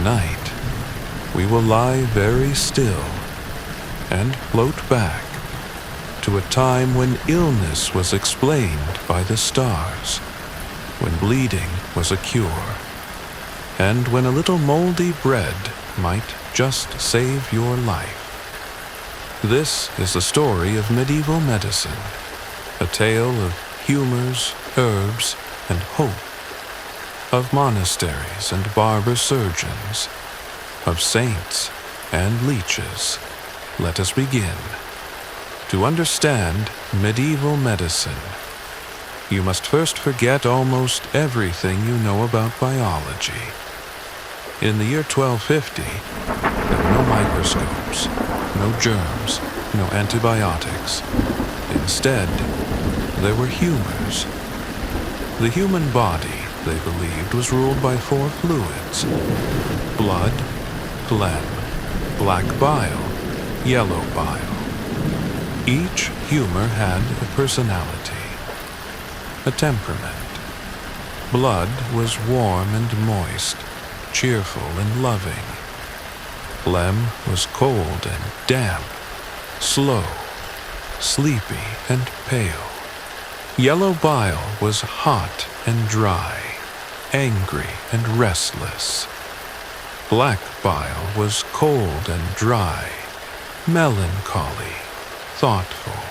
Tonight, we will lie very still and float back to a time when illness was explained by the stars, when bleeding was a cure, and when a little moldy bread might just save your life. This is the story of medieval medicine, a tale of humors, herbs, and hope, of monasteries and barber-surgeons, of saints and leeches. Let us begin. To understand medieval medicine, you must first forget almost everything you know about biology. In the year 1250, there were no microscopes, no germs, no antibiotics. Instead, there were humors. The human body, they believed, was ruled by 4 fluids: blood, phlegm, black bile, yellow bile. Each humor had a personality, a temperament. Blood was warm and moist, cheerful and loving. Phlegm was cold and damp, slow, sleepy and pale. Yellow bile was hot and dry, angry and restless. Black bile was cold and dry, melancholy, thoughtful,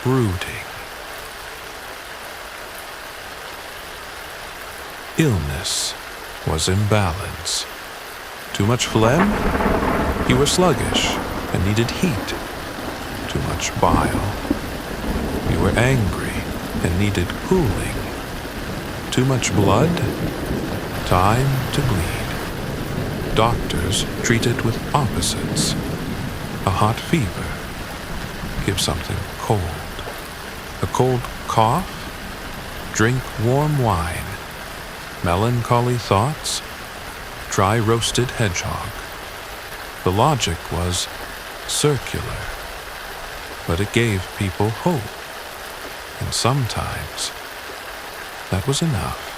brooding. Illness was imbalance. Too much phlegm? You were sluggish and needed heat. Too much bile? You were angry and needed cooling. Too much blood? Time to bleed. Doctors treat it with opposites. A hot fever? Give something cold. A cold cough? Drink warm wine. Melancholy thoughts? Try roasted hedgehog. The logic was circular, but it gave people hope. And sometimes, that was enough.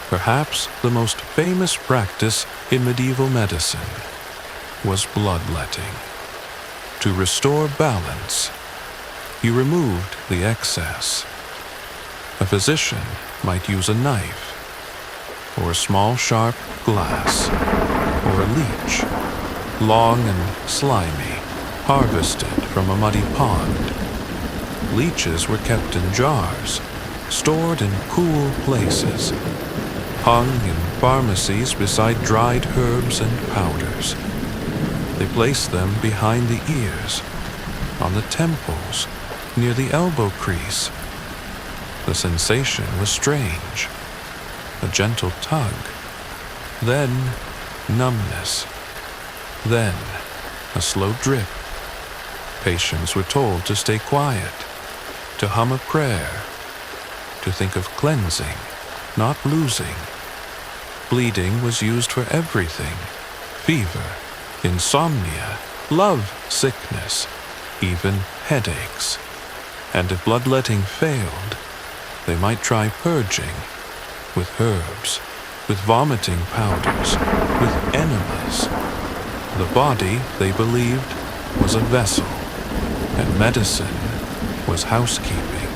Perhaps the most famous practice in medieval medicine was bloodletting. To restore balance, you removed the excess. A physician might use a knife, or a small sharp glass, or a leech, long and slimy, harvested from a muddy pond. Leeches were kept in jars, stored in cool places, hung in pharmacies beside dried herbs and powders. They placed them behind the ears, on the temples, near the elbow crease. The sensation was strange. A gentle tug, then numbness, then a slow drip. Patients were told to stay quiet, to hum a prayer, to think of cleansing, not losing. Bleeding was used for everything: fever, insomnia, love sickness, even headaches. And if bloodletting failed, they might try purging, with herbs, with vomiting powders, with enemas. The body, they believed, was a vessel, and medicine was housekeeping.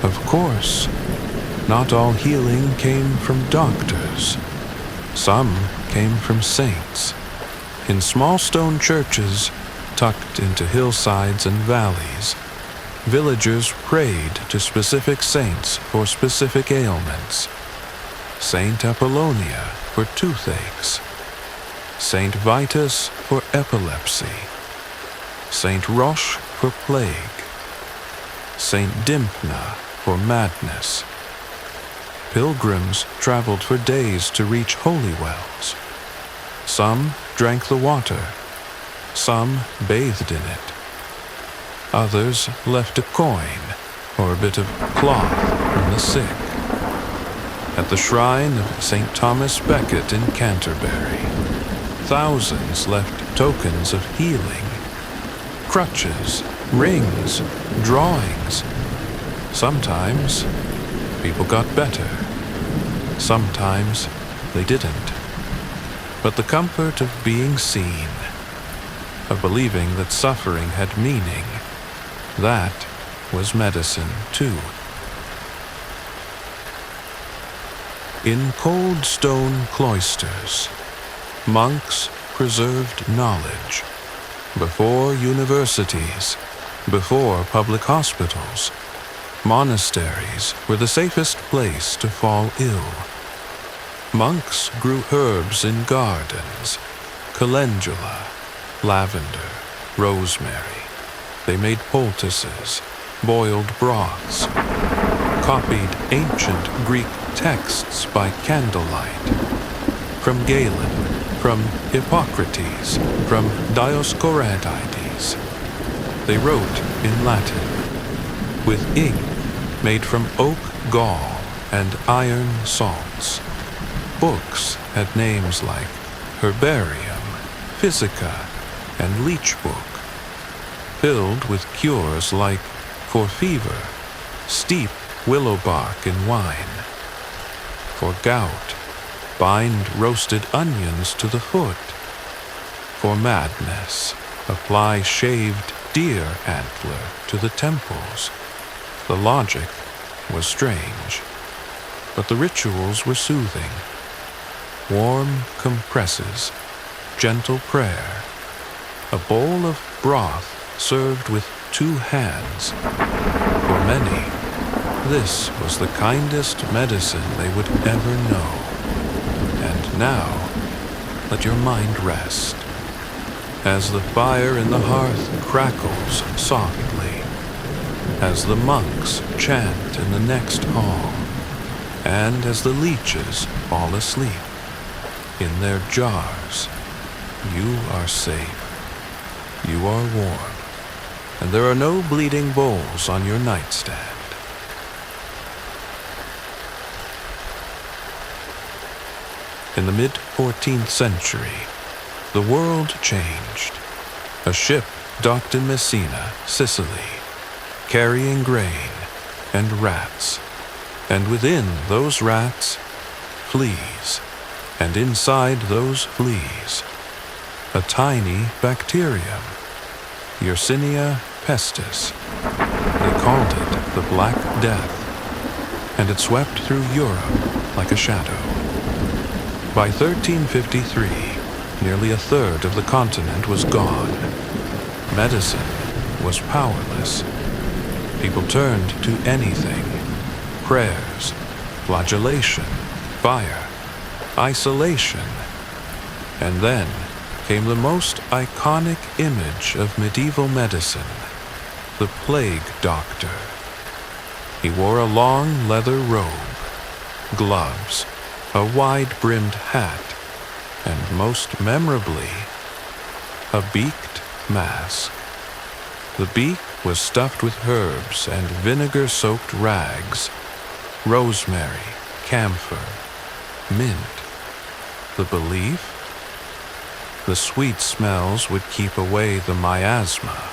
Of course, not all healing came from doctors. Some came from saints. In small stone churches, tucked into hillsides and valleys, villagers prayed to specific saints for specific ailments. Saint Apollonia for toothaches, Saint Vitus for epilepsy, Saint Roche for plague, Saint Dympna for madness. Pilgrims traveled for days to reach holy wells. Some drank the water, some bathed in it. Others left a coin or a bit of cloth from the sick. At the shrine of St. Thomas Becket in Canterbury, thousands left tokens of healing: crutches, rings, drawings. Sometimes people got better, Sometimes they didn't. But the comfort of being seen, of believing that suffering had meaning, that was medicine too. In cold stone cloisters, monks preserved knowledge. Before universities, before public hospitals, monasteries were the safest place to fall ill. Monks grew herbs in gardens, calendula, lavender, rosemary. They made poultices, boiled broths, copied ancient Greek texts by candlelight, from Galen, from Hippocrates, from Dioscorides. They wrote in Latin, with ink made from oak gall and iron salts. Books had names like herbarium, physica, and leech book, filled with cures like, for fever, steep willow bark in wine. For gout, bind roasted onions to the foot. For madness, apply shaved deer antler to the temples. The logic was strange, but the rituals were soothing. Warm compresses, gentle prayer, a bowl of broth served with 2 hands. For many, this was the kindest medicine they would ever know. And now, let your mind rest, as the fire in the hearth crackles softly, as the monks chant in the next hall, and as the leeches fall asleep in their jars. You are safe, you are warm, and there are no bleeding bowls on your nightstand. In the mid-14th century, the world changed. A ship docked in Messina, Sicily, carrying grain and rats, and within those rats, fleas, and inside those fleas, a tiny bacterium, Yersinia pestis. They called it the Black Death, and it swept through Europe like a shadow. By 1353, nearly a third of the continent was gone. Medicine was powerless. People turned to anything: prayers, flagellation, fire, isolation. And then came the most iconic image of medieval medicine, the plague doctor. He wore a long leather robe, gloves, a wide-brimmed hat, and most memorably, a beaked mask. The beak was stuffed with herbs and vinegar-soaked rags, rosemary, camphor, mint. The belief? The sweet smells would keep away the miasma.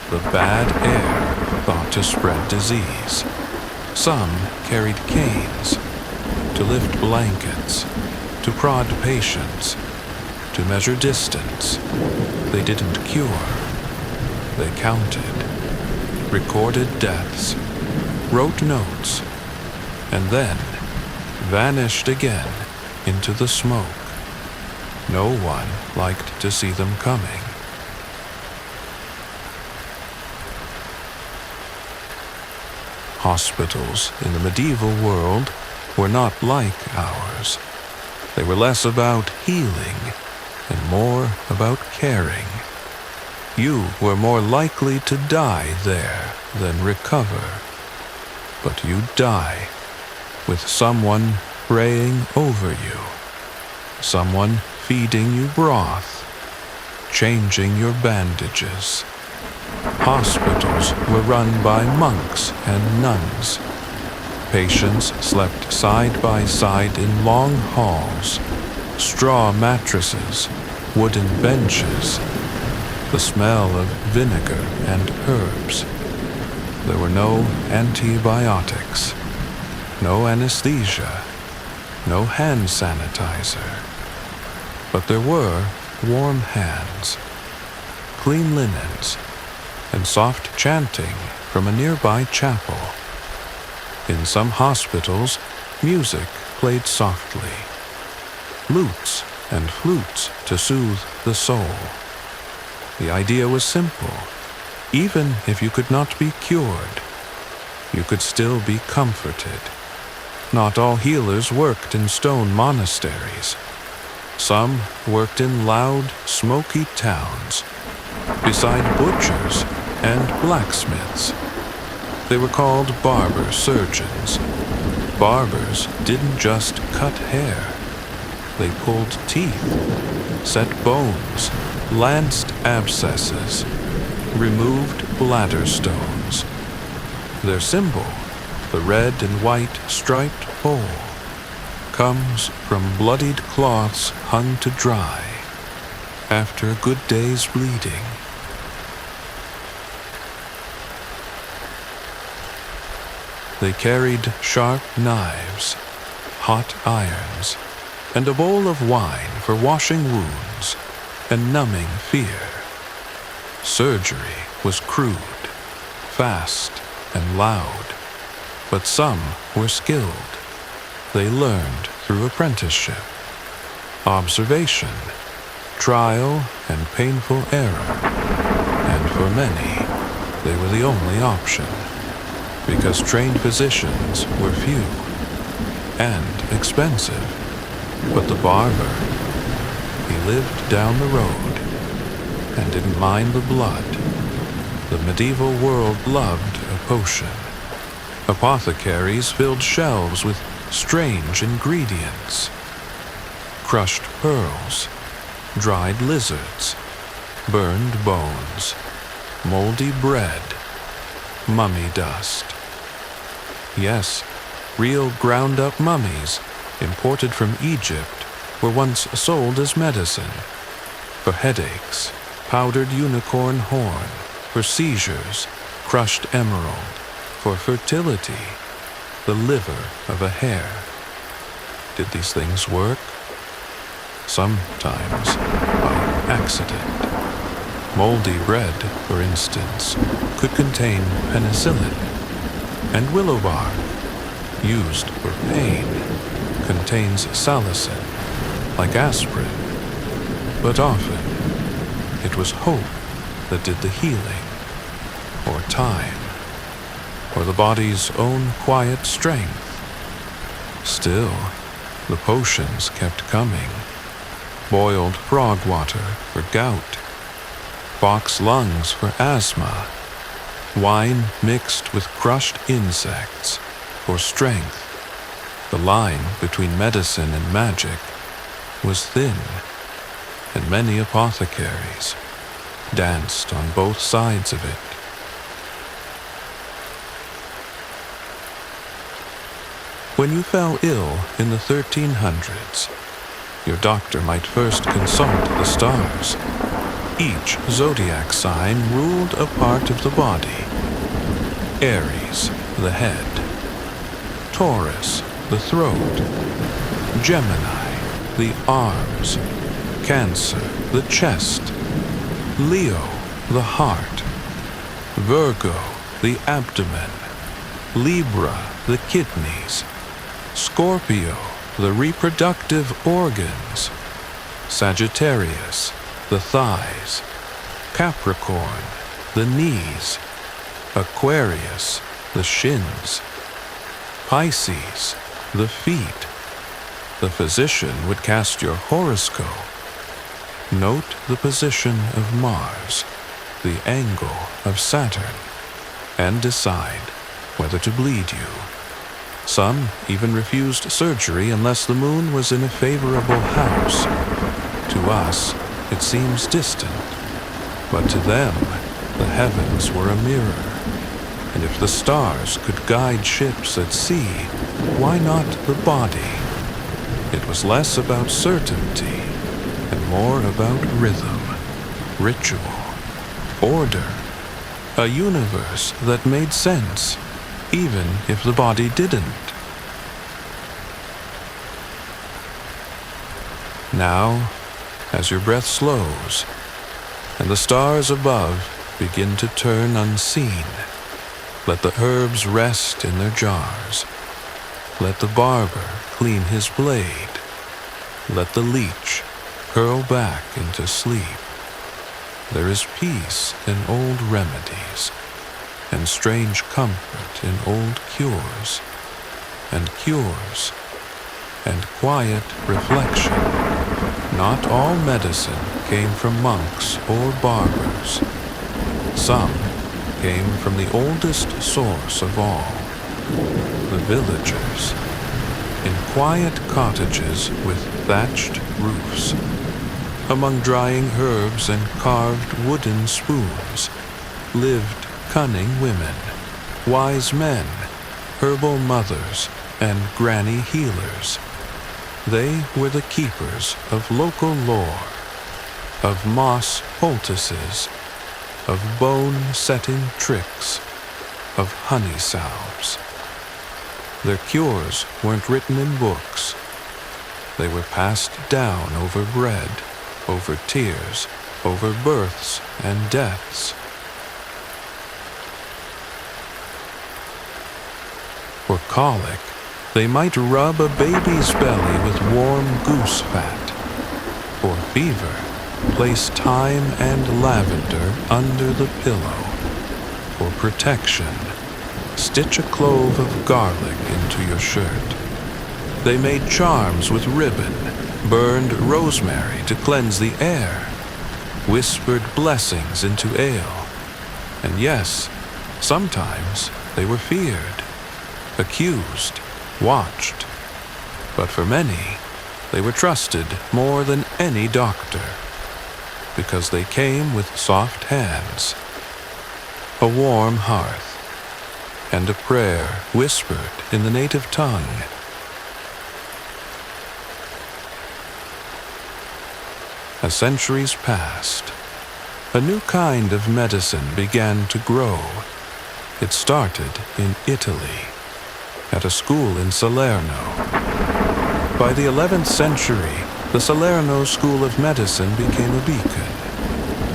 The bad air thought to spread disease. Some carried canes to lift blankets, to prod patients, to measure distance. They didn't cure. They counted, recorded deaths, wrote notes, and then vanished again into the smoke. No one liked to see them coming. Hospitals in the medieval world were not like ours. They were less about healing and more about caring. You were more likely to die there than recover. But you'd die with someone praying over you, someone feeding you broth, changing your bandages. Hospitals were run by monks and nuns. Patients slept side by side in long halls, straw mattresses, wooden benches, the smell of vinegar and herbs. There were no antibiotics, no anesthesia, no hand sanitizer. But there were warm hands, clean linens, and soft chanting from a nearby chapel. In some hospitals, music played softly, lutes and flutes to soothe the soul. The idea was simple. Even if you could not be cured, you could still be comforted. Not all healers worked in stone monasteries. Some worked in loud, smoky towns, beside butchers and blacksmiths. They were called barber-surgeons. Barbers didn't just cut hair. They pulled teeth, set bones, lanced abscesses, removed bladder stones. Their symbol, the red and white striped pole, comes from bloodied cloths hung to dry after a good day's bleeding. They carried sharp knives, hot irons, and a bowl of wine for washing wounds and numbing fear. Surgery was crude, fast, and loud, but some were skilled. They learned through apprenticeship, observation, trial, and painful error, and for many, they were the only option, because trained physicians were few and expensive. But the barber, he lived down the road and didn't mind the blood. The medieval world loved a potion. Apothecaries filled shelves with strange ingredients: crushed pearls, dried lizards, burned bones, moldy bread, mummy dust. Yes, real ground-up mummies, imported from Egypt, were once sold as medicine. For headaches, powdered unicorn horn; for seizures, crushed emerald; for fertility, the liver of a hare. Did these things work? Sometimes by accident. Moldy bread, for instance, could contain penicillin, and willow bark, used for pain, contains salicin, like aspirin. But often, it was hope that did the healing, or time, or the body's own quiet strength. Still, the potions kept coming. Boiled frog water for gout, fox lungs for asthma, wine mixed with crushed insects for strength. The line between medicine and magic was thin, and many apothecaries danced on both sides of it. When you fell ill in the 1300s, your doctor might first consult the stars. Each zodiac sign ruled a part of the body. Aries, the head; Taurus, the throat; Gemini, the arms; Cancer, the chest; Leo, the heart; Virgo, the abdomen; Libra, the kidneys; Scorpio, the reproductive organs; Sagittarius, the thighs; Capricorn, the knees; Aquarius, the shins; Pisces, the feet. The physician would cast your horoscope, note the position of Mars, the angle of Saturn, and decide whether to bleed you. Some even refused surgery unless the moon was in a favorable house. To us, it seems distant, but to them, the heavens were a mirror. And if the stars could guide ships at sea, why not the body? It was less about certainty and more about rhythm, ritual, order, a universe that made sense, even if the body didn't. Now, as your breath slows, and the stars above begin to turn unseen, let the herbs rest in their jars. Let the barber clean his blade. Let the leech curl back into sleep. There is peace in old remedies, and strange comfort in old cures, and cures, and quiet reflection. Not all medicine came from monks or barbers. Some came from the oldest source of all, the villagers, in quiet cottages with thatched roofs, among drying herbs and carved wooden spoons, lived cunning women, wise men, herbal mothers, and granny healers. They were the keepers of local lore, of moss poultices, of bone-setting tricks, of honey salves. Their cures weren't written in books. They were passed down over bread, over tears, over births and deaths. For colic, they might rub a baby's belly with warm goose fat. For fever, place thyme and lavender under the pillow. For protection, stitch a clove of garlic into your shirt. They made charms with ribbon, burned rosemary to cleanse the air, whispered blessings into ale. And yes, sometimes they were feared, accused, watched. But for many, they were trusted more than any doctor, because they came with soft hands, a warm hearth, and a prayer whispered in the native tongue. As centuries passed, a new kind of medicine began to grow. It started in Italy, at a school in Salerno. By the 11th century, the Salerno School of Medicine became a beacon.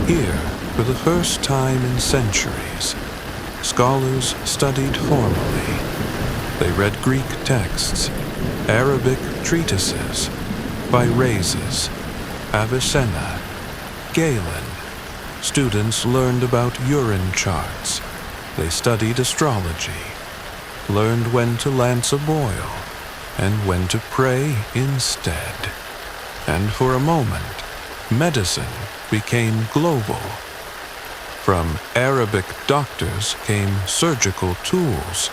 Here, for the first time in centuries, scholars studied formally. They read Greek texts, Arabic treatises, by Rhazes, Avicenna, Galen. Students learned about urine charts. They studied astrology, learned when to lance a boil, and when to pray instead. And for a moment, medicine became global. From Arabic doctors came surgical tools.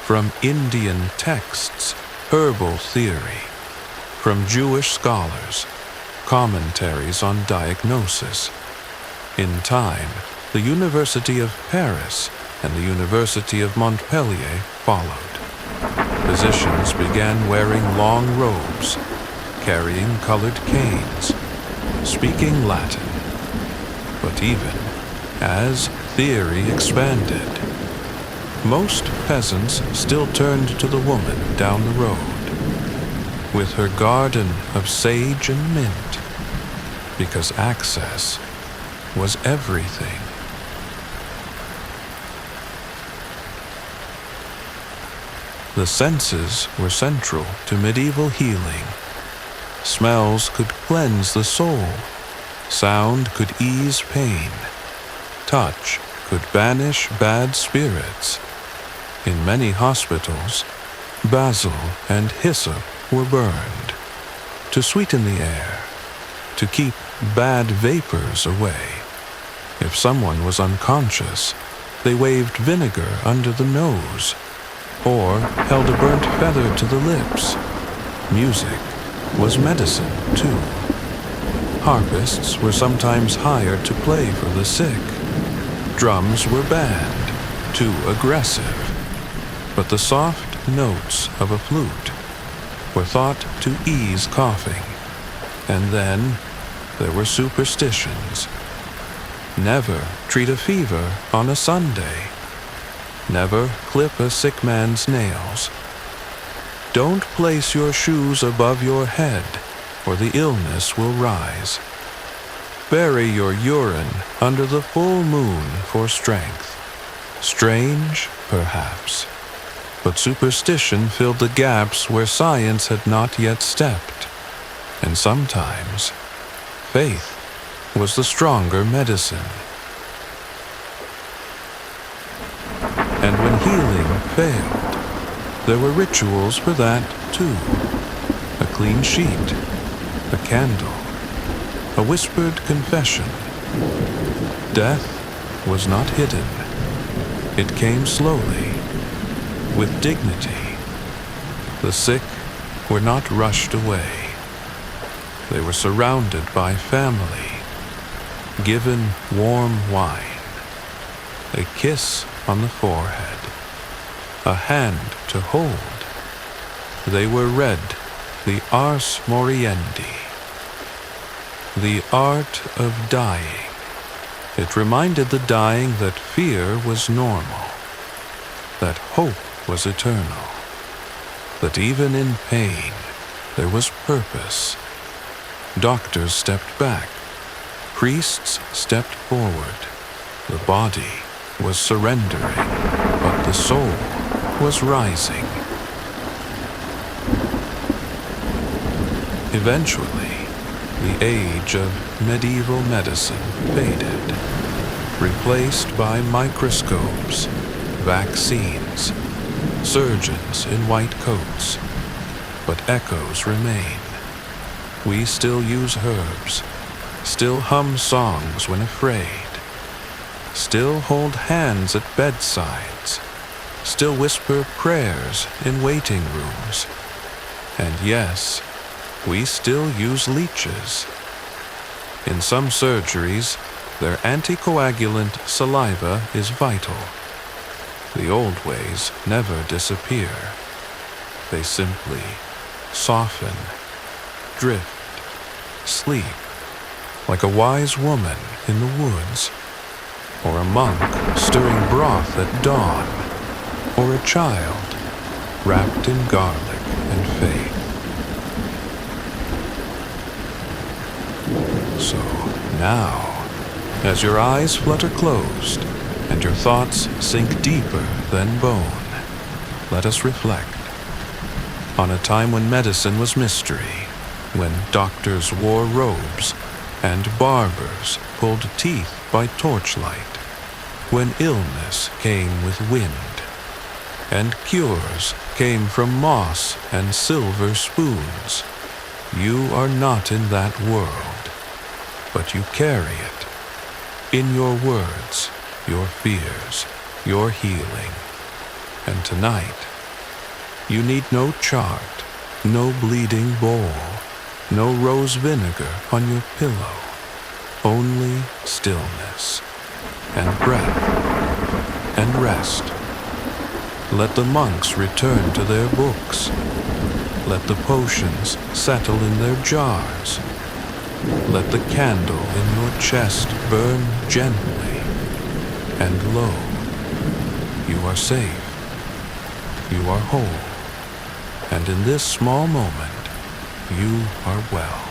From Indian texts, herbal theory. From Jewish scholars, commentaries on diagnosis. In time, the University of Paris and the University of Montpellier followed. Physicians began wearing long robes, carrying colored canes, speaking Latin. But even as theory expanded, most peasants still turned to the woman down the road, with her garden of sage and mint, because access was everything. The senses were central to medieval healing. Smells could cleanse the soul. Sound could ease pain. Touch could banish bad spirits. In many hospitals, basil and hyssop were burned to sweeten the air, to keep bad vapors away. If someone was unconscious, they waved vinegar under the nose, or held a burnt feather to the lips. Music was medicine, too. Harpists were sometimes hired to play for the sick. Drums were banned, too aggressive. But the soft notes of a flute were thought to ease coughing. And then there were superstitions. Never treat a fever on a Sunday. Never clip a sick man's nails. Don't place your shoes above your head. or the illness will rise. Bury your urine under the full moon for strength. Strange, perhaps, but superstition filled the gaps where science had not yet stepped, and sometimes faith was the stronger medicine. And when healing failed, there were rituals for that too. A clean sheet, a candle, a whispered confession. Death was not hidden. It came slowly, with dignity. The sick were not rushed away. They were surrounded by family, given warm wine, a kiss on the forehead, a hand to hold. They were read the Ars Moriendi, the art of dying. It reminded the dying that fear was normal, that hope was eternal, that even in pain there was purpose. Doctors stepped back, priests stepped forward. The body was surrendering, but the soul was rising. Eventually, the age of medieval medicine faded, replaced by microscopes, vaccines, surgeons in white coats. But echoes remain. We still use herbs, still hum songs when afraid, still hold hands at bedsides, still whisper prayers in waiting rooms. And yes, we still use leeches. In some surgeries, their anticoagulant saliva is vital. The old ways never disappear. They simply soften, drift, sleep, like a wise woman in the woods, or a monk stirring broth at dawn, or a child wrapped in garlic and faith. So now, as your eyes flutter closed and your thoughts sink deeper than bone, let us reflect on a time when medicine was mystery, when doctors wore robes and barbers pulled teeth by torchlight, when illness came with wind and cures came from moss and silver spoons. You are not in that world, but you carry it in your words, your fears, your healing. And tonight, you need no chart, no bleeding bowl, no rose vinegar on your pillow, only stillness and breath and rest. Let the monks return to their books. Let the potions settle in their jars. Let the candle in your chest burn gently, and lo, you are safe, you are whole, and in this small moment, you are well.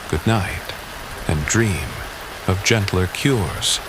Good night, and dream of gentler cures.